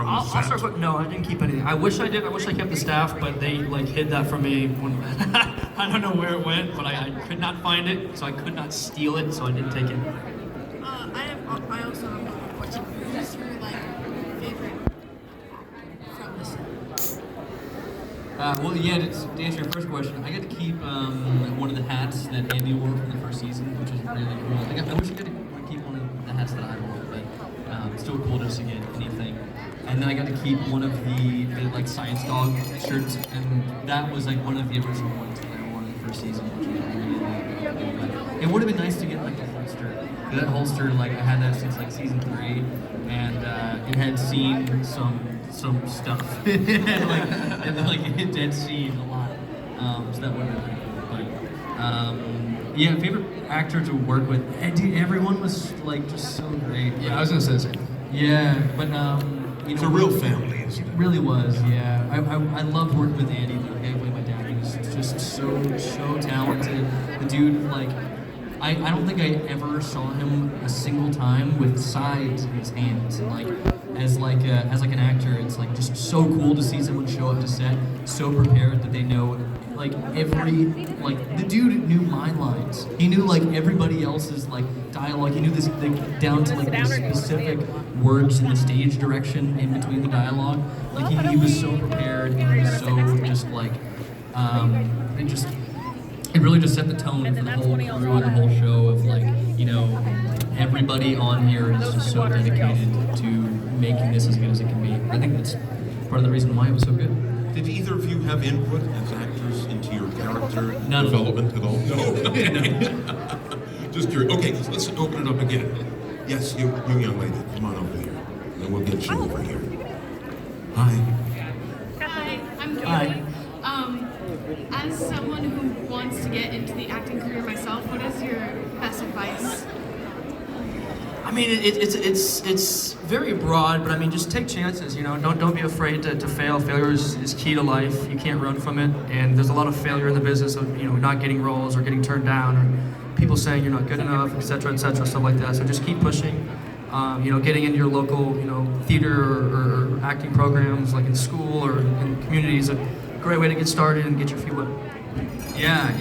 from the I'll set? start quick. No, I didn't keep anything. I wish I did. I wish I kept the staff, but they like hid that from me. When I don't know where it went, but I could not find it, so I could not steal it, so I didn't take it. I also have one question. Who's your favorite from this? Well, yeah, to answer your first question, I got to keep one of the hats that Andy wore from the first season, which was really cool. I wish I could keep one of the hats that I wore, but it's still cool just to get anything. And then I got to keep one of the Science Dog shirts, and that was one of the original ones that I wore in the first season, which was really cool. It would have been nice to get the holster. That holster, I had that since season 3, and it had seen some stuff. It had seen a lot. So that would have been pretty cool. But yeah, favorite actor to work with. Dude, everyone was just so great. Yeah, I was gonna say the same. Yeah, but It's a real family, isn't it? It really was. Yeah, I loved working with Andy. The guy who played my dad. He was just so talented. The dude, I don't think I ever saw him a single time with sides in his hands. And as an actor, it's just so cool to see someone show up to set so prepared that they know every the dude knew my lines. He knew everybody else's dialogue. He knew this down to the specific words in the stage direction in between the dialogue. He was so prepared, and he was so it really just set the tone for the whole crew and the whole show of everybody on here is just so dedicated to making this as good as it can be. I think that's part of the reason why it was so good. Did either of you have input as actors into your character None of them. development at all? No. Just curious. Okay, let's open it up again. Yes, you young lady, come on over here. And we'll get you over here. Hi. Hi, I'm Joy. Hi. As someone who wants to get into the acting career myself, what is your best advice? I mean, it's very broad, but I mean, just take chances. Don't be afraid to fail. Failure is key to life. You can't run from it. And there's a lot of failure in the business of not getting roles or getting turned down, or people saying you're not good enough, etc., stuff like that. So just keep pushing. Getting into your local theater or acting programs in school or in communities is a great way to get started and get your feet wet. Yeah.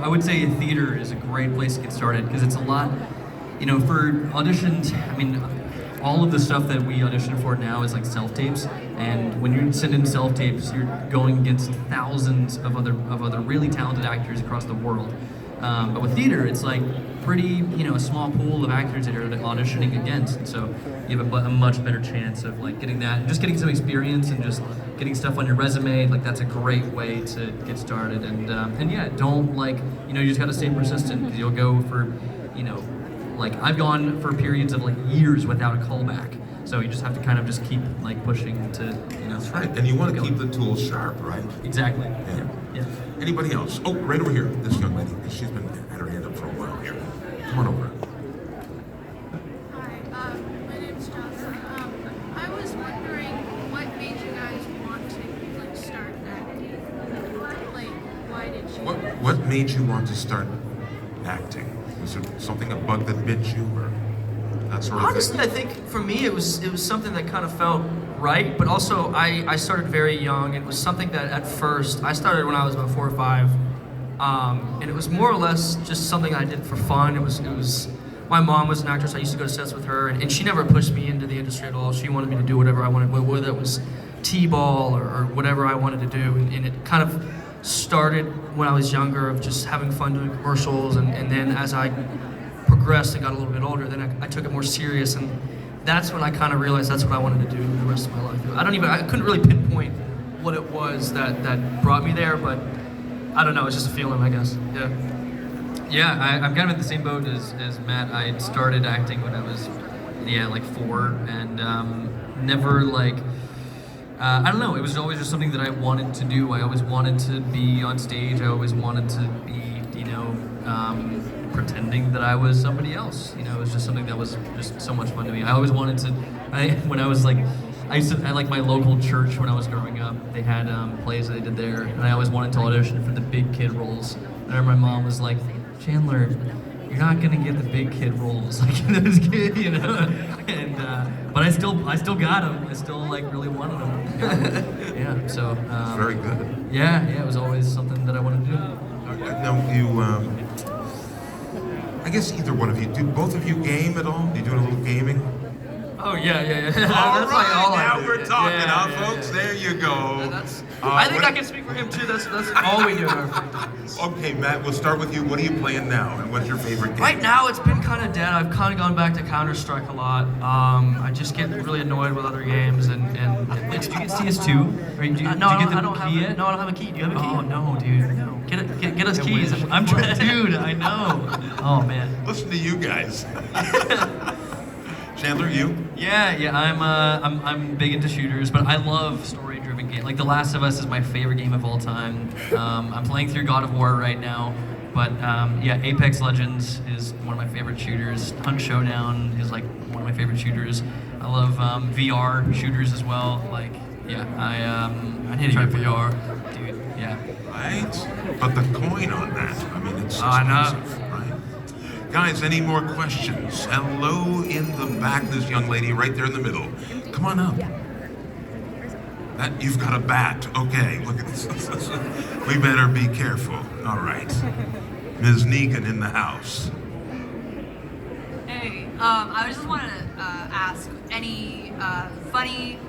I would say theater is a great place to get started because it's a lot. For auditions, I mean, all of the stuff that we audition for now is self-tapes, and when you send in self-tapes, you're going against thousands of other really talented actors across the world. But with theater, it's pretty, a small pool of actors that you're auditioning against, and so you have a much better chance of getting that, just getting some experience and just getting stuff on your resume. That's a great way to get started, and yeah, don't you just gotta stay persistent because you'll go for, I've gone for periods of years without a callback. So you just have to kind of just keep pushing to, That's right. And you want to keep the tools sharp, right? Exactly. Yeah. Anybody else? Oh, right over here. This young lady. She's been had her hand up for a while here. Come on over. Hi, my name's Jocelyn. I was wondering what made you guys want to start acting? Why did you? What made you want to start acting? Was there something, a bug that bit you, or that sort of Honestly, thing? I think for me it was something that kind of felt right, but also I started very young. It was something that at first I started when I was about 4 or 5, and it was more or less just something I did for fun. It was my mom was an actress. I used to go to sets with her, and she never pushed me into the industry at all. She wanted me to do whatever I wanted, whether it was t-ball or whatever I wanted to do, and it kind of started when I was younger of just having fun doing commercials, and then as I progressed and got a little bit older, then I took it more serious, and that's when I kind of realized that's what I wanted to do the rest of my life. I couldn't really pinpoint what it was that brought me there, but I don't know, it's just a feeling, I guess. Yeah, I'm kind of in the same boat as Matt. I started acting when I was 4, and never I don't know, it was always just something that I wanted to do. I always wanted to be on stage. I always wanted to be, pretending that I was somebody else. It was just something that was just so much fun to me. I always wanted to, when I was I my local church when I was growing up, they had plays that they did there, and I always wanted to audition for the big kid roles. And I remember my mom was like, Chandler, you're not gonna get the big kid roles like in those kids, you know. And but I still got them. I still like really wanted them. Yeah. So. Very good. Yeah. It was always something that I wanted to do. Now you, I guess either one of you, do both of you game at all? Do you do a little gaming? Oh yeah. All That's right, like all I now do. we're talking, Yeah, huh, yeah, folks? yeah. There you go. I think what- I can speak for him too. That's all we do in our free time. Okay, Matt, we'll start with you. What are you playing now, and what's your favorite game? Right now, it's been kind of dead. I've kind of gone back to Counter-Strike a lot. I just get really annoyed with other games, and Do you get CS2? Or do you, no, do you I get don't, the I don't have key it. yet? No, I don't have a key. Do you have a key? Oh no, dude. No. Get us keys. I'm trying, dude. I know. Oh man. Listen to you guys. Chandler, you? Yeah. I'm big into shooters, but I love story-driven games. Like The Last of Us is my favorite game of all time. I'm playing through God of War right now, but yeah, Apex Legends is one of my favorite shooters. Hunt Showdown is like one of my favorite shooters. I love VR shooters as well. Like, yeah, I need to try get VR. dude. Yeah. Right? But the coin on that, I mean, it's I know. expensive, right? Guys, any more questions? Hello in the back, this young lady right there in the middle. Come on up. That, you've got a bat. Okay, look at this. We better be careful. All right. Ms. Negan in the house. Hey, I just wanted to ask any funny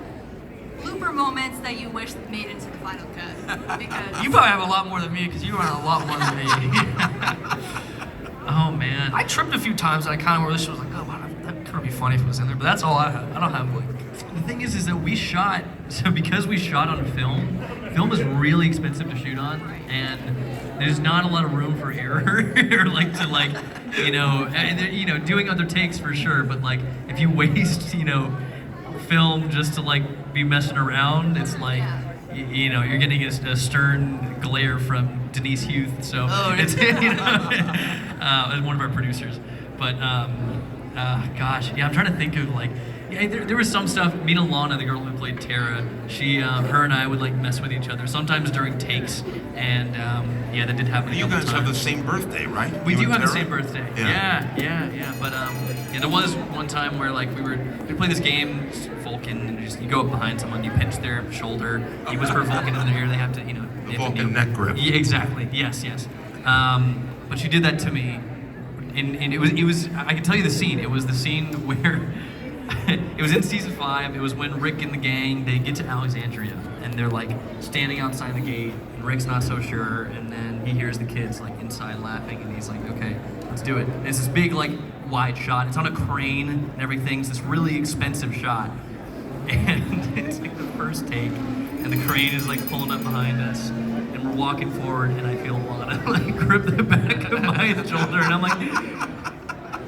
blooper moments that you wish made it to the final cut. Because You probably have a lot more than me because you run a lot more than me. Oh man. I tripped a few times and I kind of really was like, oh, wow, that could be funny if it was in there. But that's all I have. I don't have like. The thing is that we shot, so because we shot on film is really expensive to shoot on, and there's not a lot of room for error, or like to like, doing other takes for sure, but like if you waste, film just to like be messing around, it's like, you're getting a stern glare from Denise Huth, so it's, as one of our producers, but gosh, yeah, I'm trying to think of like, yeah, there was some stuff. Me and Alana, the girl who played Tara, her and I would like mess with each other sometimes during takes, and yeah, that did happen. You a couple guys have the times. same birthday, right? We You do and have the Tara? same birthday. Yeah. Yeah. But yeah, there was one time where like we play this game, Vulcan, and you go up behind someone, you pinch their shoulder, you whisper Vulcan in their ear, they have to, they have to Vulcan do- neck grip. Yeah, exactly. Yes. But she did that to me, and it was. I can tell you the scene. It was the scene where. It was in season 5. It was when Rick and the gang, they get to Alexandria and they're like standing outside the gate and Rick's not so sure, and then he hears the kids like inside laughing and he's like, okay, let's do it. And it's this big like wide shot. It's on a crane and everything. It's this really expensive shot. And it's like the first take and the crane is like pulling up behind us and we're walking forward and I feel Lana like grip the back of my shoulder and I'm like,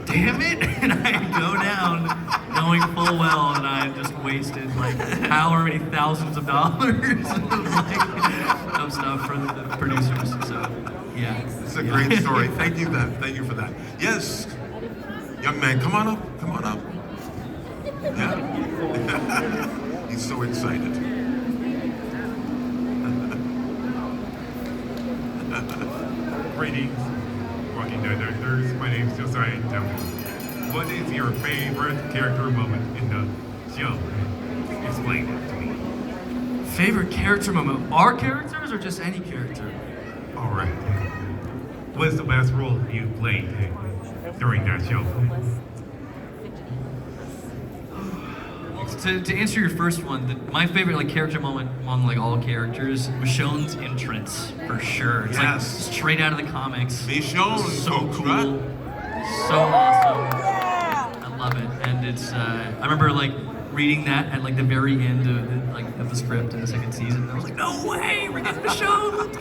damn it, and I go down knowing full well that I just wasted like however many thousands of dollars of stuff for the producers. So yeah. It's a great story. Thank you for that. Yes, young man, come on up. Yeah. He's so excited. Greetings, Walking Dead Directors. My name is Josiah Temple. What is your favorite character moment in the show? Explain it to me. Favorite character moment? Our characters or just any character? All right. What is the best role you played during that show? To answer your first one, my favorite like character moment among like all characters, Michonne's entrance for sure. It's like Yes. straight out of the comics. Michonne, so folks, cool, right? so awesome. I love it, and it's. I remember like reading that at like the very end of the script in the second season. I was like, no way, we're getting Michonne. Let's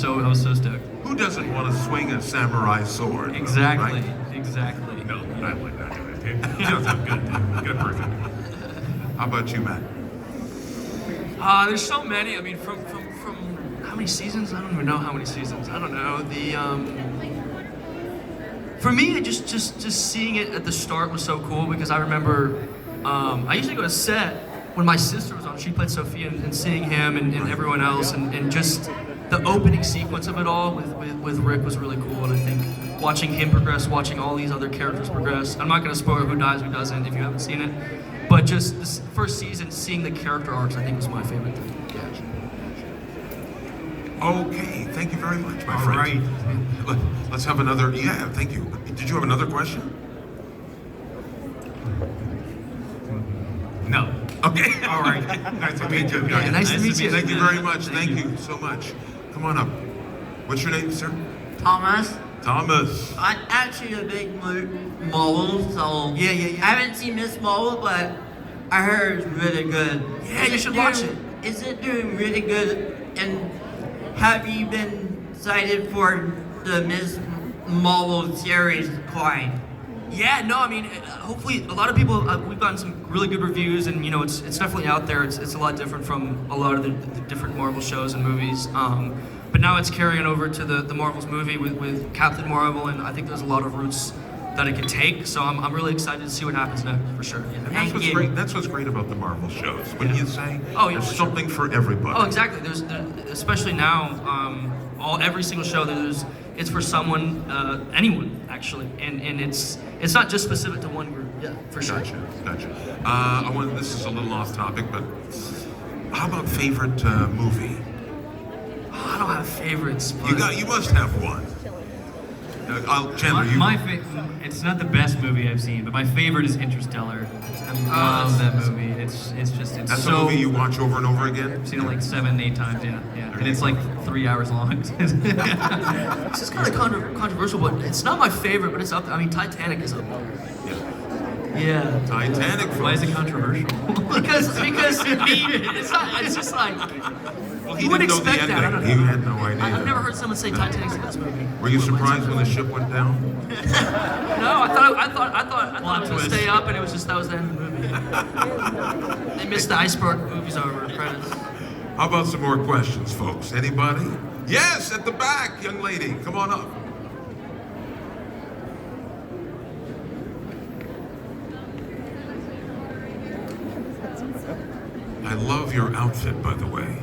go. I was so stoked. Who doesn't want to swing a samurai sword? Exactly. Right? Exactly. No, I would not do that. He sounds like a good person. How about you, Matt? There's so many. I mean, from how many seasons? I don't even know how many seasons. I don't know. For me, just seeing it at the start was so cool because I remember I used to go to set when my sister was on. She played Sophia, and seeing him and everyone else, and just the opening sequence of it all with Rick was really cool. And I think watching him progress, watching all these other characters progress. I'm not going to spoil who dies, who doesn't, if you haven't seen it. But just this first season, seeing the character arcs, I think was my favorite thing. Okay, thank you very much, my All friend. right. Let's have another. Yeah, thank you. Did you have another question? No. Okay. All right. Nice to meet you. Yeah, nice to meet you. Thank you very much. Thank you so much. Come on up. What's your name, sir? Thomas, Thomas. I'm actually a big Marvel, so Yeah. I haven't seen Miss Marvel, but I heard it's really good. Yeah, you should watch it. Is it doing really good? And have you been cited for the Miss Marvel series quite? Yeah, no, I mean, hopefully a lot of people, we've gotten some really good reviews, and you know, it's definitely out there. It's a lot different from a lot of the different Marvel shows and movies. But now it's carrying over to the Marvel's movie with Captain Marvel, and I think there's a lot of roots that it can take. So I'm really excited to see what happens next, for sure. Yeah. And that's Thank what's you. great. That's what's great about the Marvel shows. When you say Oh, yeah, there's for sure. something for everybody. Oh, exactly. There's especially now, every single show it's for someone, anyone actually, and it's not just specific to one group. Yeah, for sure. Gotcha. This is a little off topic, but how about favorite movie? Oh, I don't have favorites. But You must have one. Chandler, you. It's not the best movie I've seen, but my favorite is Interstellar. I love that movie. It's That's so. a movie you watch over and over again. I've seen it like 7, 8 times. Yeah. And it's like 3 hours long. It's just kind of controversial, but it's not my favorite. But it's up there. I mean, Titanic is up there. Yeah. Titanic. Why is it controversial? Because it's not. It's just like Well, you would didn't know the expect that. I ending. don't He know. had no idea. I've never heard someone say Titanic's the best movie. Were you surprised when the ship went down? No, I thought it was gonna twist. stay up, and it was just that was the end of the movie. They missed the iceberg movies over the credits. How about some more questions, folks? Anybody? Yes, at the back, young lady. Come on up. I love your outfit, by the way.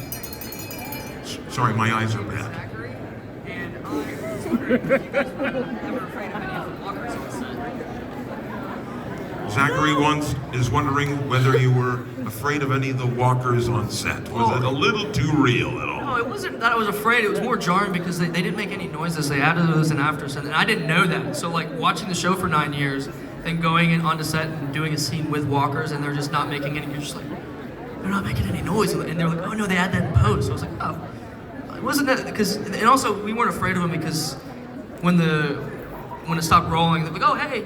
Sorry, my eyes are bad. And I was wondering if you guys were ever afraid of any of the walkers on set. Zachary is wondering whether you were afraid of any of the walkers on set. Was it a little too real at all? No, it wasn't that I was afraid. It was more jarring because they didn't make any noises. They added those in after, and I didn't know that. So like watching the show for 9 years, then going in onto set and doing a scene with walkers, and they're just not making any. You're just like, they're not making any noise, and they're like, oh no, they add that in post. So I was like, oh, it wasn't that because, and also we weren't afraid of them because when it stopped rolling, they're like, oh hey,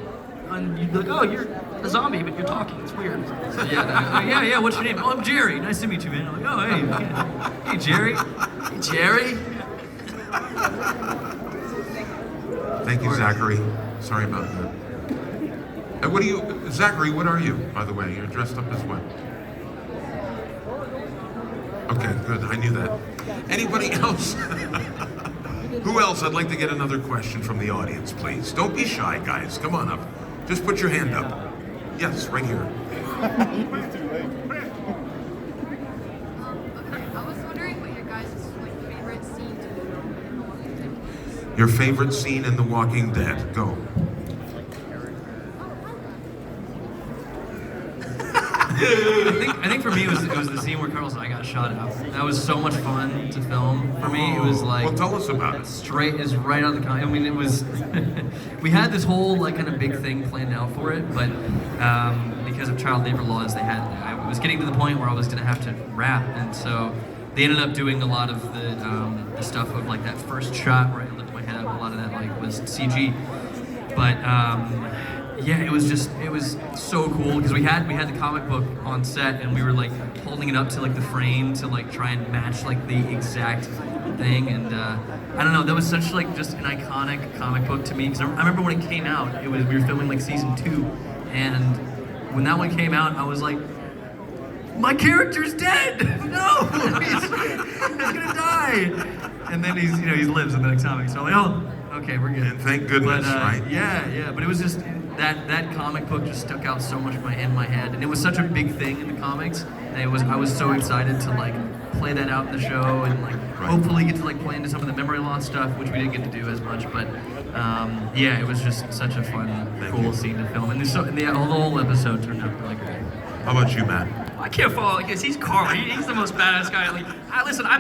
and you'd be like, oh you're a zombie, but you're talking. It's weird. So, Yeah. What's your name? Oh, I'm Jerry. Nice to meet you, man. I'm like, oh, hey, Jerry. hey, Jerry. Thank you, Zachary. Sorry about that. Zachary, what are you, by the way? You're dressed up as what? Okay, good. I knew that. Anybody else? Who else? I'd like to get another question from the audience, please. Don't be shy, guys. Come on up. Just put your hand up. Yes, right here. Okay, I was wondering what your guys' favorite scene to do in The Walking Dead was. Your favorite scene in The Walking Dead. Go. I think for me it was the scene where Carlos and I got shot up. That was so much fun to film. For me, it was like Well, tell us about it. straight is right out of the. I mean, it was. We had this whole like kind of big thing planned out for it, but because of child labor laws, I was getting to the point where I was going to have to rap, and so they ended up doing a lot of the stuff of like that first shot where I lifted my head up. A lot of that like was CG, but. Yeah, it was so cool because we had the comic book on set and we were like holding it up to like the frame to like try and match like the exact thing, and I don't know, that was such like just an iconic comic book to me because I remember when it came out, we were filming like season 2, and when that one came out I was like, my character's dead! No! He's gonna die! And then he lives in the next comic, so I'm like, oh, okay, we're good. And thank goodness, But, right? Yeah, but it was just that comic book just stuck out so much in my head, and it was such a big thing in the comics. And I was so excited to like play that out in the show and like hopefully get to like play into some of the memory loss stuff, which we didn't get to do as much. But Yeah, it was just such a fun, cool scene to film, and the whole episode turned out really great. How about you, Matt? I can't follow because he's Carl. He's the most badass guy. Like, listen, I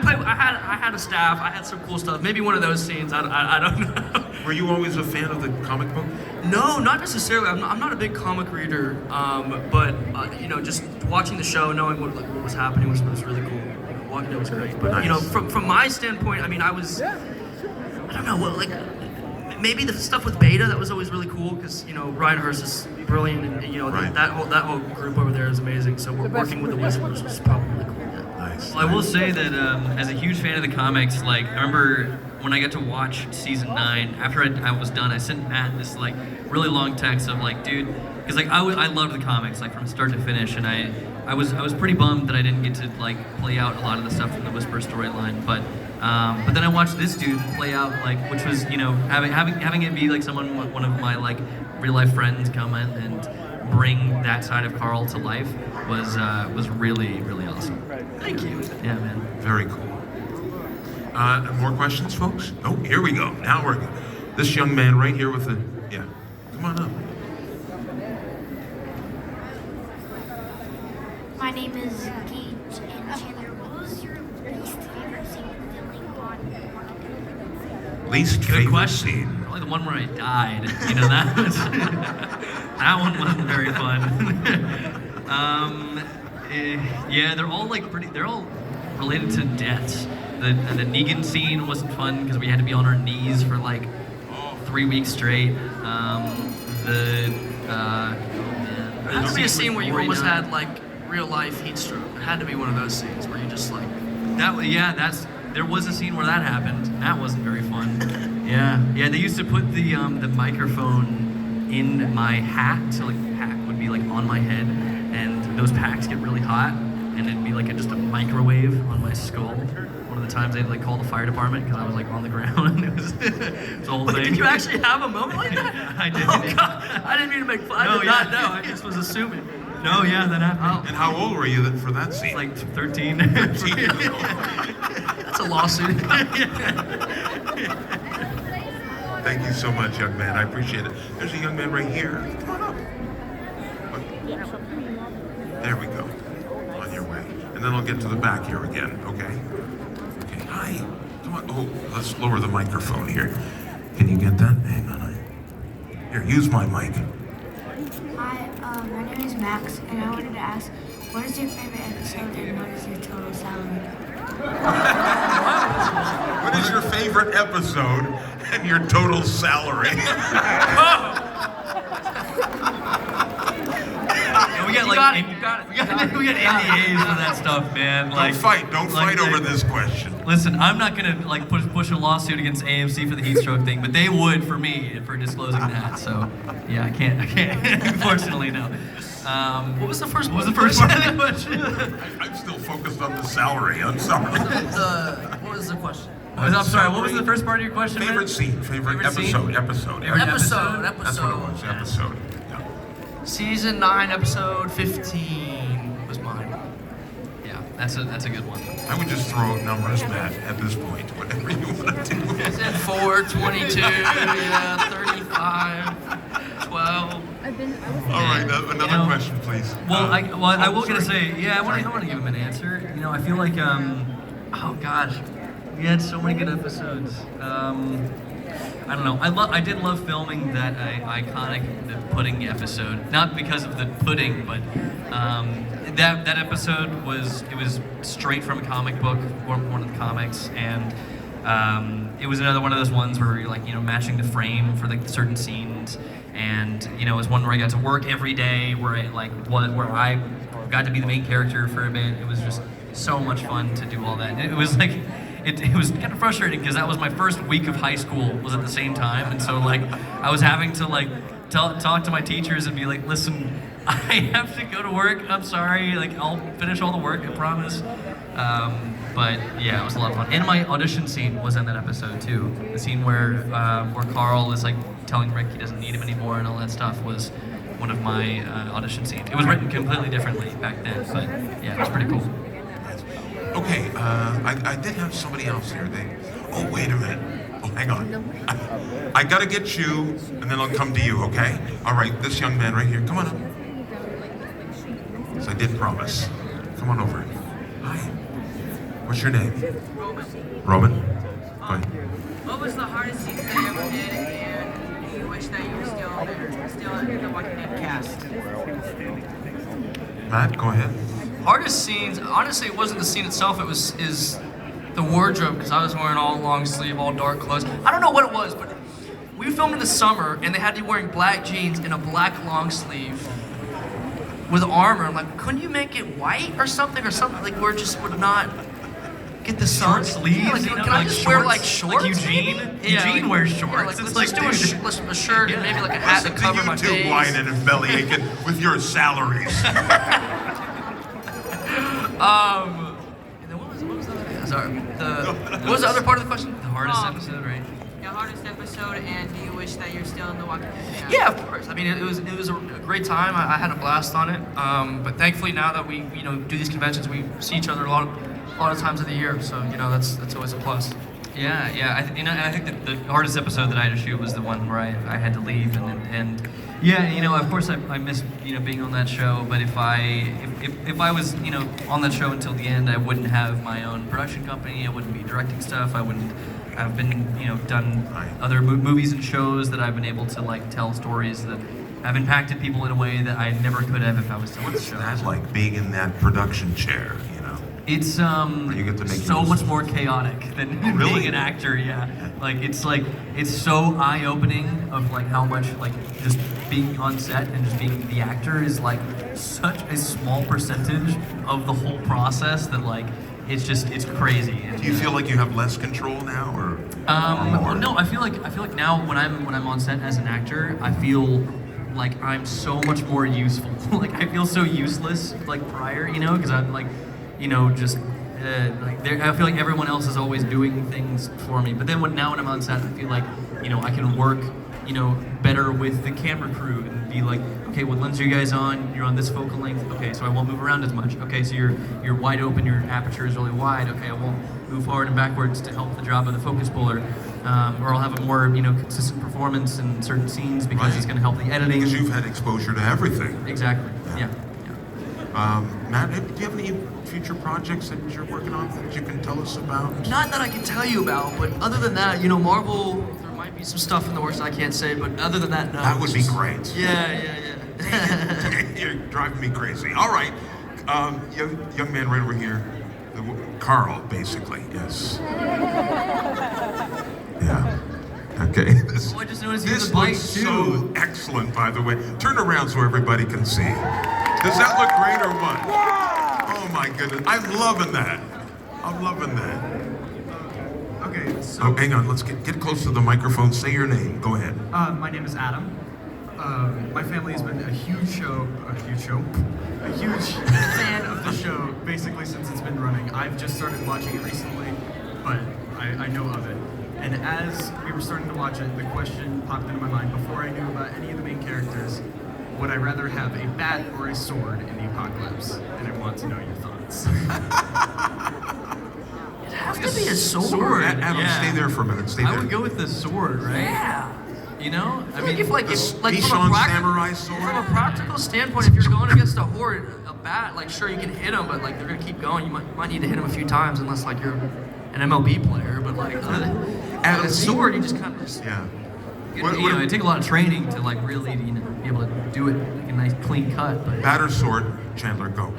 had a staff. I had some cool stuff. Maybe one of those scenes. I don't know. Were you always a fan of the comic book? No, not necessarily. I'm not a big comic reader. But just watching the show, knowing what was happening was really cool. Walking it was great. But Nice. from my standpoint, I mean, I don't know what maybe the stuff with Beta, that was always really cool because Ryan Hurst is brilliant, and Right. that whole group over there is amazing. So we're working with the Whispers was probably really cool. Yeah. Nice. Well, I will say that as a huge fan of the comics, I remember when I got to watch season 9, after I was done, I sent Matt this really long text of dude, because I loved the comics from start to finish, and I was pretty bummed that I didn't get to play out a lot of the stuff from the Whisper storyline, but then I watched this dude play out which was having it be one of my real life friends come in and bring that side of Carl to life was really, really awesome. Thank you. Yeah, man. Very cool. More questions, folks? Oh, here we go. Now we're good. This young man right here with yeah. Come on up. My name is Gage, and Chandler, what was your least favorite scene filming on Least Good favorite question. scene. Probably the one where I died. That was that one wasn't very fun. Yeah, they're all they're all related to deaths. The Negan scene wasn't fun because we had to be on our knees for 3 weeks straight. There There has to be a scene where you almost had real life heat stroke. It had to be one of those scenes where you just there was a scene where that happened. That wasn't very fun. Yeah. They used to put the microphone in my hat, so the pack would be on my head, and those packs get really hot, and it'd be just a microwave on my skull. One of the times they'd call the fire department because I was on the ground, and it was the whole thing. Did you actually have a moment like that? I did. Oh God! I didn't mean to make fun. I did not know. I just was assuming. No, yeah, that happened. And how old were you for that scene? 13. 13 years old. That's a lawsuit. Thank you so much, young man. I appreciate it. There's a young man right here. Come on up. There we go. On your way. And then I'll get to the back here again, okay? Okay, hi. Come on. Oh, let's lower the microphone here. Can you get that? Hang on. Here, use my mic. Hi, my name is Max, and I wanted to ask, what is your favorite episode and what is your total salary? What is your favorite episode and your total salary? We got You got it. we got NDAs for that stuff, man. Don't fight over this question. Listen, I'm not gonna push a lawsuit against AMC for the heat stroke thing, but they would for me for disclosing that. So yeah, I can't. Unfortunately, no. What was the first? What was the first part of the question? I'm still focused on the salary. I'm sorry. What was the question? I'm sorry. What was the first part of your question? Favorite man? scene, favorite Favorite scene? episode. Favorite Episode. That's what it was. Episode. Yeah. Season 9, episode 15 was mine. Yeah, that's a good one. I would just throw out numbers, Matt, at this point. Whatever you want to do. I said 4, 22, yeah, 35, 12. All right, another question, please. Well, I will sorry. gonna say, I want to give him an answer. I feel like, oh gosh, we had so many good episodes. I don't know. I did love filming that iconic the pudding episode. Not because of the pudding, but that episode was straight from a comic book, one of the comics, and it was another one of those ones where you're matching the frame for certain scenes. And it was one where I got to work every day, where I got to be the main character for a bit. It was just so much fun to do all that. And it was it was kind of frustrating because that was my first week of high school was at the same time, and so I was having to talk to my teachers and be like, listen, I have to go to work. I'm sorry. I'll finish all the work, I promise. But yeah, it was a lot of fun. And my audition scene was in that episode too. The scene where Carl is telling Rick he doesn't need him anymore and all that stuff was one of my audition scenes. It was written completely differently back then, but yeah, it was pretty cool. Okay, I did have somebody else here. Oh, wait a minute. Oh, hang on. I gotta get you, and then I'll come to you, okay? All right, this young man right here, come on up. Yes, I did promise. Come on over. Hi. What's your name? Roman. Go ahead. What was the hardest scene that you ever did, and you wish that you were still there, still in the Walking Dead cast? Matt, go ahead. Hardest scenes, honestly, it wasn't the scene itself. It was the wardrobe, because I was wearing all long sleeve, all dark clothes. I don't know what it was, but we filmed in the summer, and they had you wearing black jeans and a black long sleeve with armor. I'm like, couldn't you make it white or something? Like we just would not get the sun. Short sleeves, Yeah, like, you know, can I like just shorts, wear like shorts? like Eugene? maybe? Eugene like, wears shorts. Yeah, like, It's let's like, just do dude. a shirt and maybe like a hat that Listen to cover you my two face. whining and belly aching with your salaries. And then what was the other thing? Sorry. What was the other part of the question? The hardest episode, right? Your hardest episode, and do you wish that you're still in the Walking Dead cast? Yeah, of course. I mean, it was a great time. I had a blast on it. But thankfully, now that we do these conventions, we see each other a lot of times of the year. So that's always a plus. Yeah. And I think that the hardest episode that I had to shoot was the one where I had to leave, and yeah, of course I miss being on that show. But if I was on that show until the end, I wouldn't have my own production company. I wouldn't be directing stuff. I wouldn't have been done other movies and shows that I've been able to like tell stories that have impacted people in a way that I never could have if I was still on the show. That's like being in that production chair, It's you get to make so your much more chaotic than really? being an actor. Yeah, it's so eye-opening of like how much like just being on set and just being the actor is like such a small percentage of the whole process that like it's crazy. And, Do you feel like you have less control now, or more? No, I feel like now when I'm on set as an actor, I feel like I'm so much more useful. Like I feel so useless like prior, because I'm like, just like I feel like everyone else is always doing things for me. But then when I'm on set, I feel like I can work better with the camera crew and be like, okay, what lens are you guys on? You're on this focal length. Okay, so I won't move around as much. Okay, so you're wide open. Your aperture is really wide. Okay, I won't move forward and backwards to help the job of the focus puller, or I'll have a more consistent performance in certain scenes because it's going to help the editing. Because you've had exposure to everything. Exactly. Yeah. Matt, do you have any future projects that you're working on that you can tell us about? Not that I can tell you about, but other than that, Marvel, there might be some stuff in the works I can't say, but other than that, no. That would be great. Yeah. You're driving me crazy. All right, young man right over here, Carl, basically. Yes. Yeah. Okay. I just noticed you This have a bike looks too. so excellent, by the way. Turn around so everybody can see. Does that look great or what? Yeah! Oh my goodness, I'm loving that. Okay, so Oh, hang on, let's get close to the microphone. Say your name. Go ahead. my name is Adam. My family has been a huge fan of the show basically since it's been running. I've just started watching it recently, but I know of it. And as we were starting to watch it, the question popped into my mind before I knew about any of the main characters. Would I rather have a bat or a sword in the apocalypse? And I want to know your thoughts. It has to be a sword. Adam, stay there for a minute. Stay I there. would go with the sword, right? Yeah. I mean, if the from Bishon a samurai sword. From a practical standpoint, if you're going against a horde, a bat, like sure you can hit them, but like they're gonna keep going. You might need to hit them a few times unless like you're an MLB player. But like Adam, a sword, you just kind of just. Yeah. It takes a lot of training to like really be able to do it like a nice clean cut. But Bat or sword? Chandler, go.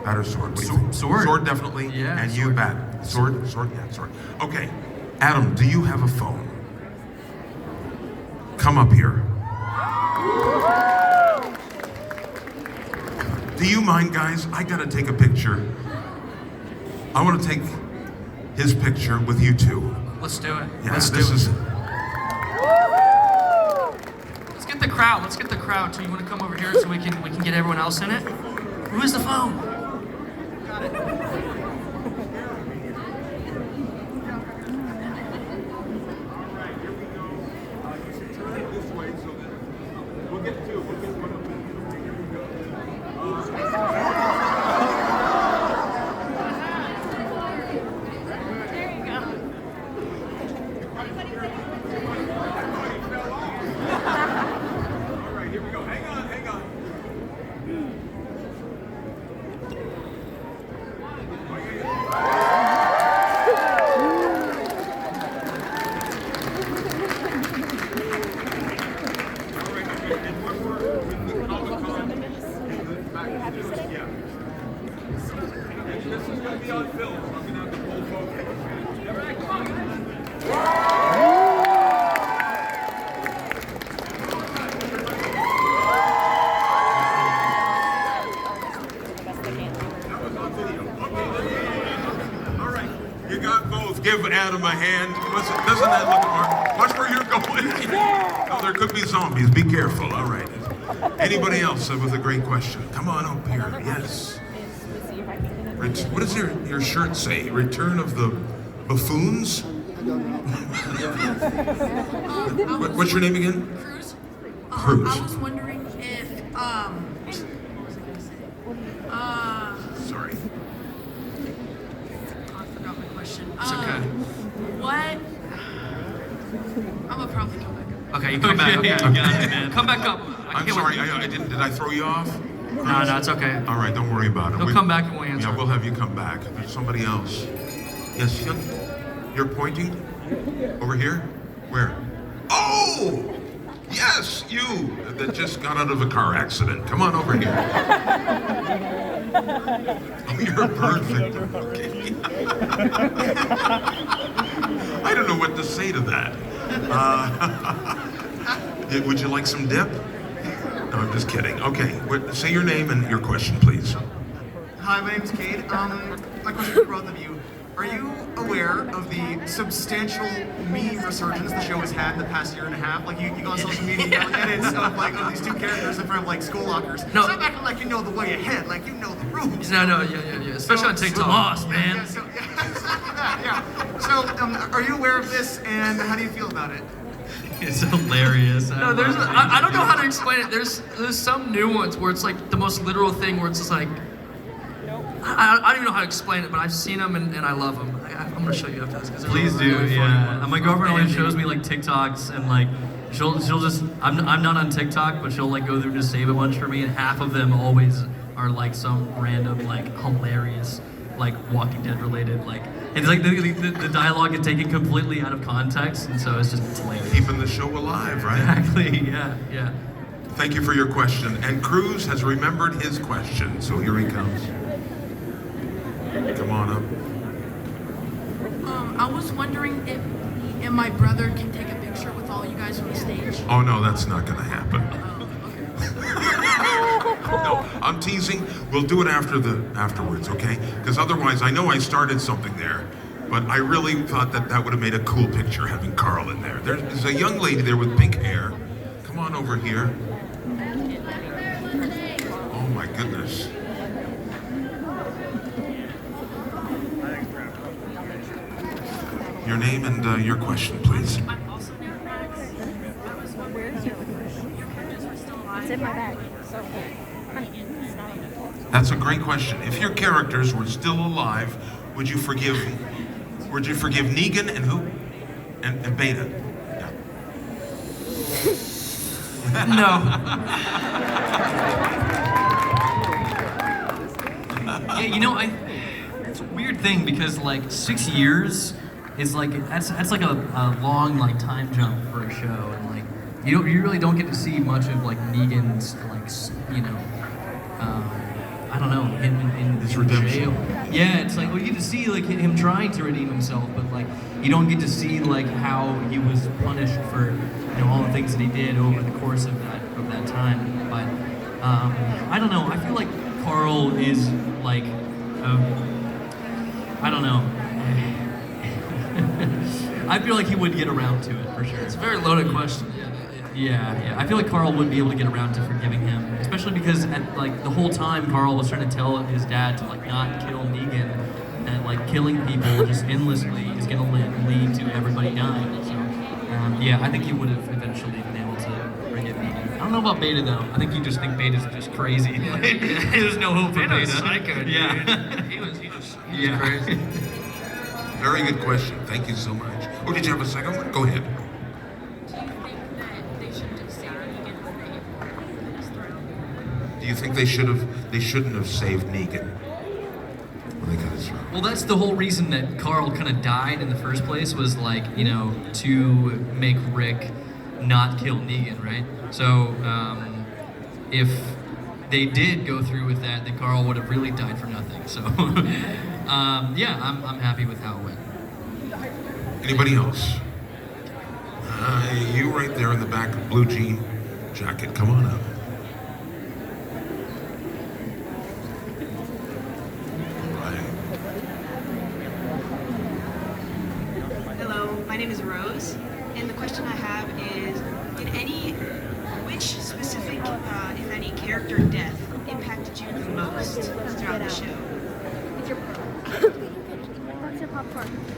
Bat or sword? What do you think? Sword. Sword, definitely. Yeah, And you, sword. bat. Sword? Yeah, sword. Okay. Adam, do you have a phone? Come up here. Do you mind, guys? I gotta take a picture. I want to take his picture with you two. Let's do it. Yeah, Let's this do is. it. Let's get the crowd. Let's get the crowd too. You want to come over here so we can get everyone else in it? Who's the phone? Got it. This is going to be on film. I'm going to have to pull focus. All right, you got both. Give Adam a hand. Doesn't that look hard? Watch where you're going. Oh, there could be zombies. Be careful. All right. Anybody else with a great question? Come on up here. Yes. What does your shirt say? Return of the buffoons? What's your name again? Cruz. Cruz. I was wondering if what was I gonna say? Sorry. I forgot my question. It's okay. What? I'm gonna probably come back. Okay, you come back. Okay, You got it, man. Come back up. I'm sorry. I didn't. Did I throw you off? No, it's okay. All right. Don't worry about it. He'll come back and we'll answer. Yeah, we'll have you come back. There's somebody else. Yes, you're pointing over here. Where? Oh, yes, you that just got out of a car accident. Come on over here. Oh, you're a bird victim. Okay. I don't know what to say to that. Would you like some dip? No, I'm just kidding. Okay, say your name and your question, please. Hi, my name's Cade. My question for both of you. Are you aware of the substantial meme resurgence the show has had in the past year and a half? Like, you go on social media and look at it, of these two characters in front of, like, school lockers. No. Stop acting like you know the way ahead, like you know the rules. No, yeah. Especially on TikTok. Lost, man. Yeah, exactly that, yeah. So, are you aware of this, and how do you feel about it? It's hilarious. No, I don't know how to explain it. There's some new ones where it's like the most literal thing where it's just like, I don't even know how to explain it, but I've seen them and I love them. I'm gonna show you after this because Please do, yeah. My girlfriend always shows me like TikToks and like she'll just I'm not on TikTok, but she'll like go through and just save a bunch for me, and half of them always are like some random like hilarious like Walking Dead related like. It's like the dialogue is taken completely out of context, and so it's just hilarious. Keeping the show alive, right? Exactly. Yeah. Thank you for your question. And Cruz has remembered his question, so here he comes. Come on up. I was wondering if me and my brother can take a picture with all you guys on the stage. Oh no, that's not going to happen. Oh, okay. No, I'm teasing. We'll do it afterwards, okay? Because otherwise, I know I started something there, but I really thought that would have made a cool picture having Carl in there. There's a young lady there with pink hair. Come on over here. Oh my goodness. Your name and your question, please. I'm also near Max. I was wondering if your characters were still alive. It's in my bag. So, That's a great question. If your characters were still alive, would you forgive Negan and who? And Beta? Yeah. No. Yeah, you know, it's a weird thing because like 6 years is like that's like a long like time jump for a show, and like you really don't get to see much of like Negan's like I don't know in His redemption. jail. Yeah, it's like you get to see like him trying to redeem himself, but like you don't get to see like how he was punished for all the things that he did over the course of that time. But I don't know. I feel like Carl is like I don't know. I feel like he would get around to it for sure. It's a very loaded question. Yeah. I feel like Carl would be able to get around to forgiving him, especially because at like the whole time Carl was trying to tell his dad to like not kill Negan, and like killing people just endlessly is gonna lead to everybody dying. So yeah, I think he would have eventually been able to forgive Negan. I don't know about Beta though. I think you just think Beta's just crazy. There's no hope for Beta. Beta's psycho, dude. Yeah. He was crazy. Very good question. Thank you so much. Oh, did you have a second one? Go ahead. Do you think that they shouldn't have saved Negan when they cut his throat? Well, that's the whole reason that Carl kind of died in the first place, was like, to make Rick not kill Negan, right? So, if they did go through with that, then Carl would have really died for nothing. So, yeah, I'm happy with how it went. Anybody else? You right there in the back, blue jean jacket. Come on up. Hello, my name is Rose, and the question I have is, which specific, if any, character death impacted you the most throughout the show?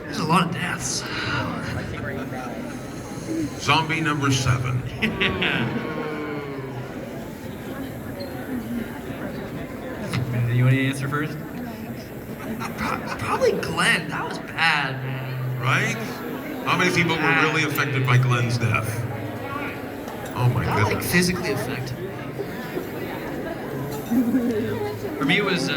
There's a lot of deaths. Zombie number 7. You want to answer first? Probably Glenn. That was bad, man. Right? How many people were really affected by Glenn's death? Oh my Not like goodness. physically affected. For me, it was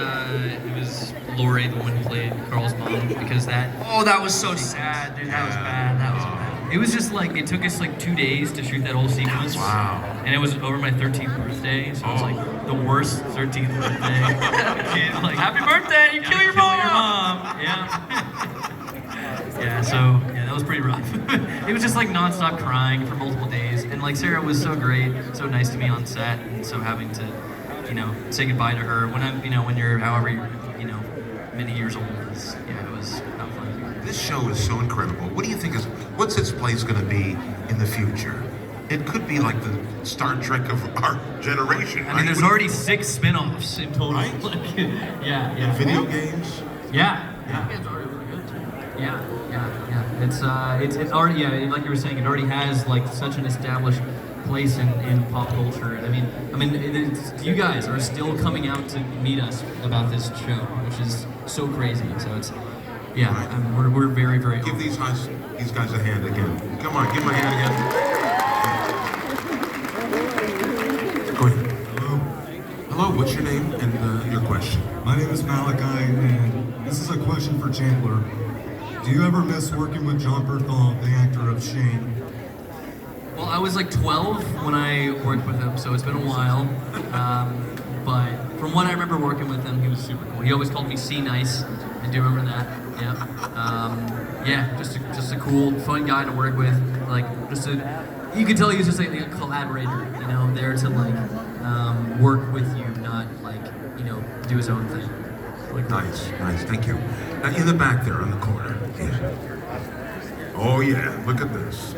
Lori, the one who played Carl's mom, because that. Oh, that was so sad, dude. That was bad. That was bad. It was just like, it took us like 2 days to shoot that whole sequence. Wow. And it was over my 13th birthday, so it was like the worst 13th birthday. Kid, like, happy birthday, you kill your mom! Yeah. Yeah, so, yeah, that was pretty rough. It was just like nonstop crying for multiple days. And like, Sarah was so great, so nice to me on set, and so having to, say goodbye to her when when you're however, many years old, it was not fun. This show is so incredible. What do you think what's its place going to be in the future? It could be like the Star Trek of our generation. I mean, there's already 6 spin-offs in total. Right? Like, yeah. And video games? Yeah. Game's already really good, too. Yeah. It's already, like you were saying, it already has like such an established place in pop culture. I mean, you guys are still coming out to meet us about this show, which is so crazy. So it's, we're very, very. Give these guys a hand again. Come on, give them a hand again. Go ahead. Hello, what's your name and your question? My name is Malachi, and this is a question for Chandler. Do you ever miss working with John Berthal, the actor of Shane? Well, I was like 12 when I worked with him, so it's been a while. But from what I remember working with him, he was super cool. He always called me C Nice. I do remember that. Yeah. Just a cool, fun guy to work with. Like, you could tell he was just like a collaborator, there to like work with you, not like, do his own thing. Like, Nice, thank you. In the back there, on the corner. Yeah. Oh yeah, look at this.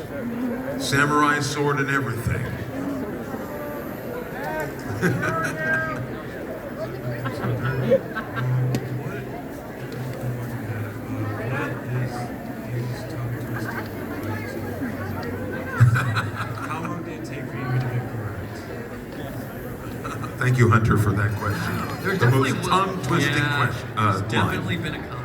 Samurai sword and everything. How long did it take for you to get correct? Thank you, Hunter, for that question. There's the definitely most tongue-twisting question. Definitely been a couple.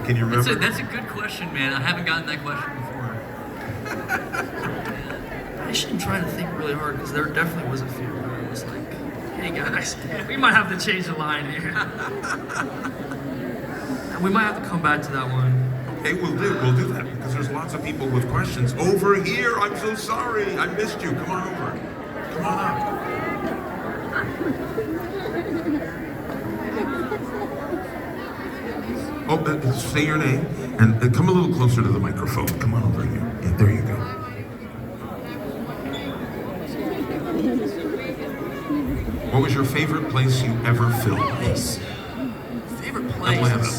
Can you remember? That's a good question, man. I haven't gotten that question before. I shouldn't try to think really hard because there definitely was a few where it was like, hey guys, we might have to change the line here. And we might have to come back to that one. Okay, we'll do that because there's lots of people with questions. Over here, I'm so sorry. I missed you. Come on over. Come on up. Oh, say your name and come a little closer to the microphone. Come on over here. Yeah, there you go. What was your favorite place you ever filmed? Favorite place? Atlanta.